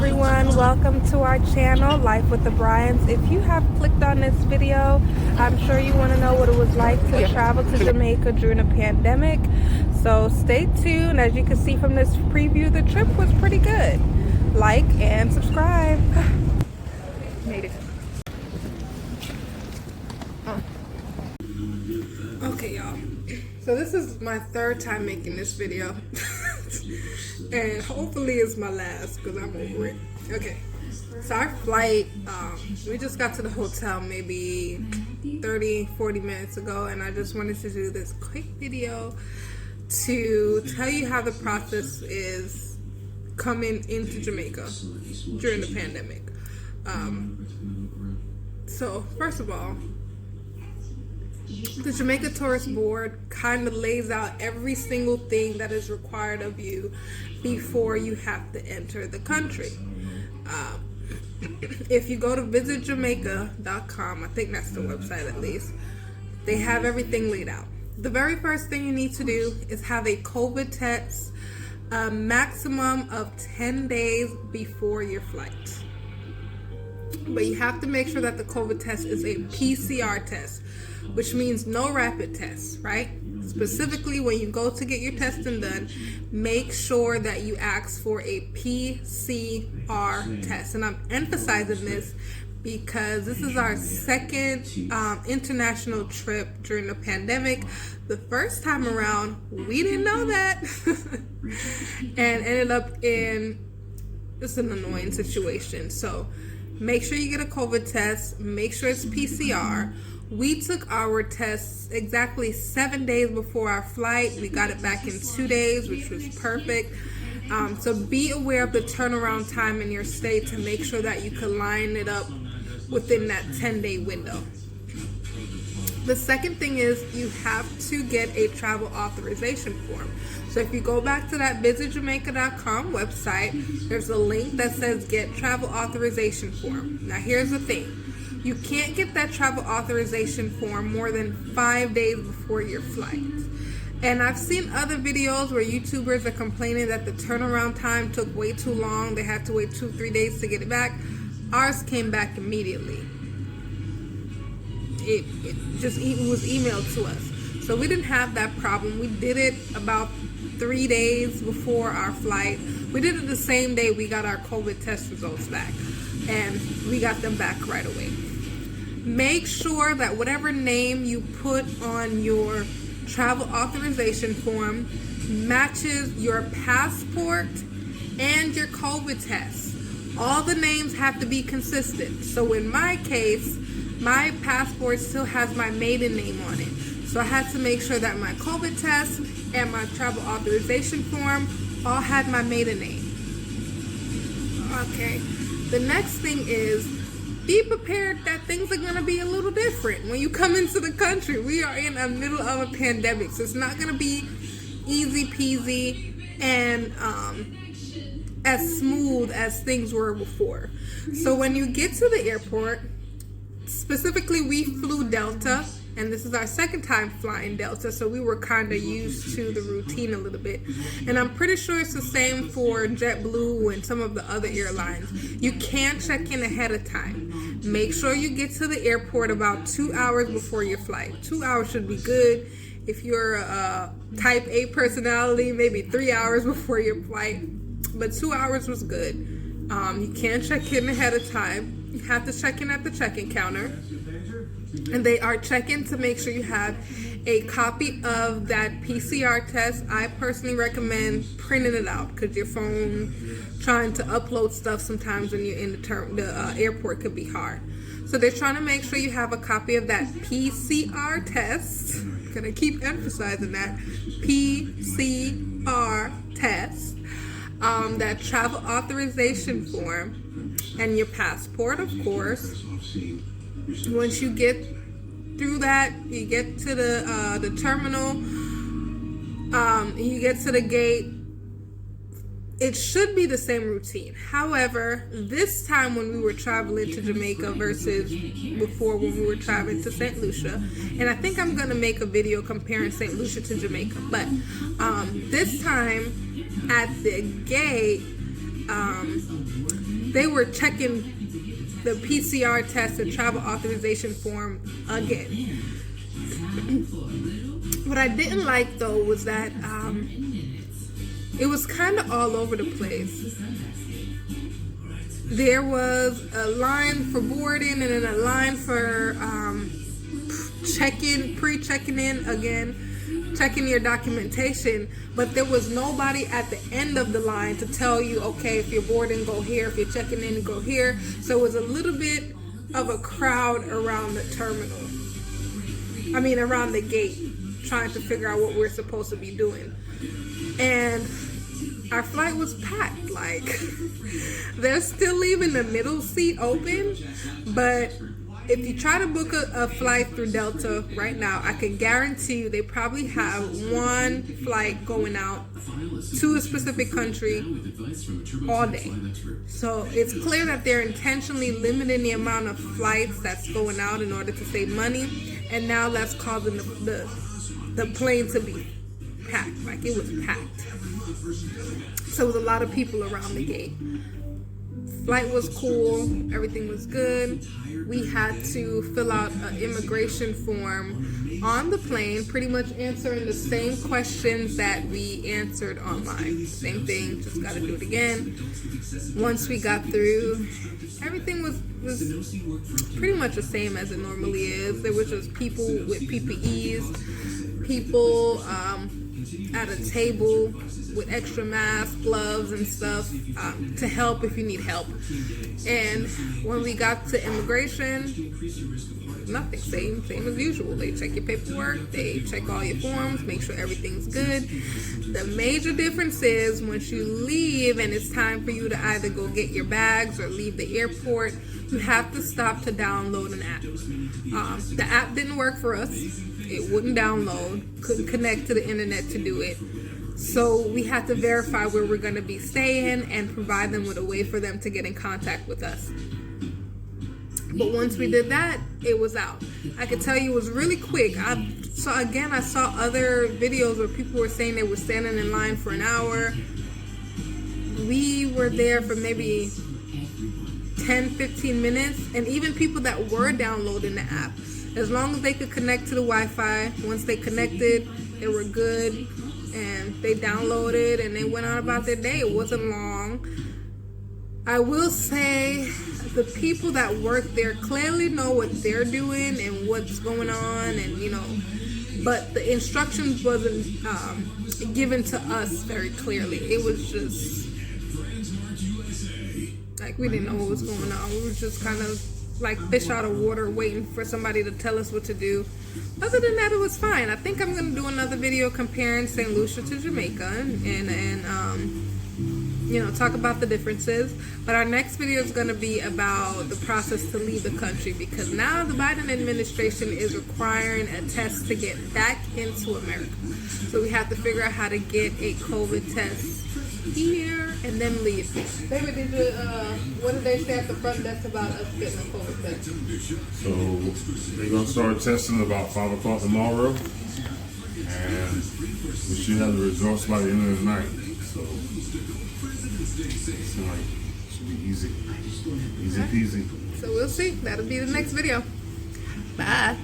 everyone, welcome to our channel, Life with the Bryants. If you have clicked on this video, I'm sure you want to know what it was like to travel to Jamaica during a pandemic. So stay tuned. As you can see from this preview, the trip was pretty good. Like and subscribe. Made it. Okay, y'all. So this is my third time making this video. And hopefully it's my last because I'm over it. Okay, so our flight, we just got to the hotel maybe 30-40 minutes ago, and I just wanted to do this quick video to tell you how the process is coming into Jamaica during the pandemic. So first of all, the Jamaica Tourist Board kind of lays out every single thing that is required of you before you have to enter the country. If you go to visitjamaica.com, I think that's the website at least, they have everything laid out. The very first thing you need to do is have a COVID test, a maximum of 10 days before your flight. But you have to make sure that the COVID test is a PCR test, which means no rapid tests, right? Specifically, when you go to get your testing done, make sure that you ask for a PCR test. And I'm emphasizing this because this is our second international trip during the pandemic. The first time around, we didn't know that and ended up in just an annoying situation. So make sure you get a COVID test, make sure it's PCR. We took our tests exactly 7 days before our flight. We got it back in 2 days, which was perfect. So be aware of the turnaround time in your stay to make sure that you can line it up within that 10-day window. The second thing is you have to get a travel authorization form. So if you go back to that visitjamaica.com website, there's a link that says get travel authorization form. Now here's the thing. You can't get that travel authorization form more than 5 days before your flight. And I've seen other videos where YouTubers are complaining that the turnaround time took way too long. They had to wait 2-3 days to get it back. Ours came back immediately. It was emailed to us. So we didn't have that problem. We did it about 3 days before our flight. We did it the same day we got our COVID test results back. And we got them back right away. Make sure that whatever name you put on your travel authorization form matches your passport and your COVID test. All the names have to be consistent. So in my case, my passport still has my maiden name on it. So I had to make sure that my COVID test and my travel authorization form all had my maiden name. Okay. The next thing is be prepared that things are going to be a little different when you come into the country. We are in the middle of a pandemic, so it's not going to be easy peasy and as smooth as things were before. So when you get to the airport, specifically we flew Delta, and this is our second time flying Delta, so we were kind of used to the routine a little bit. And I'm pretty sure it's the same for JetBlue and some of the other airlines. You can't check in ahead of time. Make sure you get to the airport about 2 hours before your flight. 2 hours should be good. If you're a type A personality, maybe 3 hours before your flight. But 2 hours was good. You can't check in ahead of time. You have to check in at the check-in counter. And they are checking to make sure you have a copy of that PCR test. I personally recommend printing it out because your phone trying to upload stuff sometimes when you're in the airport could be hard. So they're trying to make sure you have a copy of that PCR test. I'm going to keep emphasizing that. PCR test. That travel authorization form and your passport, of course. Once you get through that, you get to the terminal, you get to the gate, it should be the same routine. However, this time when we were traveling to Jamaica versus before when we were traveling to St. Lucia, and I think I'm going to make a video comparing St. Lucia to Jamaica, but this time at the gate, they were checking the PCR test and travel authorization form again. What I didn't like though was that it was kind of all over the place. There was a line for boarding and then a line for pre-checking in again, checking your documentation, but there was nobody at the end of the line to tell you, okay, if you're boarding, go here, if you're checking in, go here. So it was a little bit of a crowd around the terminal. Around the gate, trying to figure out what we're supposed to be doing. And our flight was packed. Like, they're still leaving the middle seat open, but if you try to book a flight through Delta right now, I can guarantee you they probably have one flight going out to a specific country all day. So it's clear that they're intentionally limiting the amount of flights that's going out in order to save money, and now that's causing the plane to be packed. Like, it was packed. So it was a lot of people around the gate. Flight was cool, everything was good. We had to fill out an immigration form on the plane, pretty much answering the same questions that we answered online. Same thing, just got to do it again. Once we got through, everything was pretty much the same as it normally is. There was just people with PPEs, people at a table with extra masks, gloves, and stuff to help if you need help. And when we got to immigration, nothing, same as usual. They check your paperwork, they check all your forms, make sure everything's good. The major difference is once you leave and it's time for you to either go get your bags or leave the airport, you have to stop to download an app. The app didn't work for us. It wouldn't download, couldn't connect to the internet to do it. So we had to verify where we're going to be staying and provide them with a way for them to get in contact with us. But once we did that, it was out. I could tell you it was really quick. I saw other videos where people were saying they were standing in line for an hour. We were there for maybe 10-15 minutes, and even people that were downloading the app, as long as they could connect to the Wi-Fi, once they connected, they were good, and they downloaded and they went on about their day. It wasn't long. I will say the people that work there clearly know what they're doing and what's going on, and but the instructions wasn't given to us very clearly. It was just like we didn't know what was going on. We were just kind of like fish out of water waiting for somebody to tell us what to do. Other than that, it was fine. I think I'm going to do another video comparing St. Lucia to Jamaica and talk about the differences. But our next video is going to be about the process to leave the country, because now the Biden administration is requiring a test to get back into America. So we have to figure out how to get a COVID test here and then leave. Baby, what did they say at the front desk about us getting a COVID test? So they're gonna start testing about 5 o'clock tomorrow, and we should have the results by the end of the night. So it should be easy peasy. So we'll see. That'll be the next video. Bye.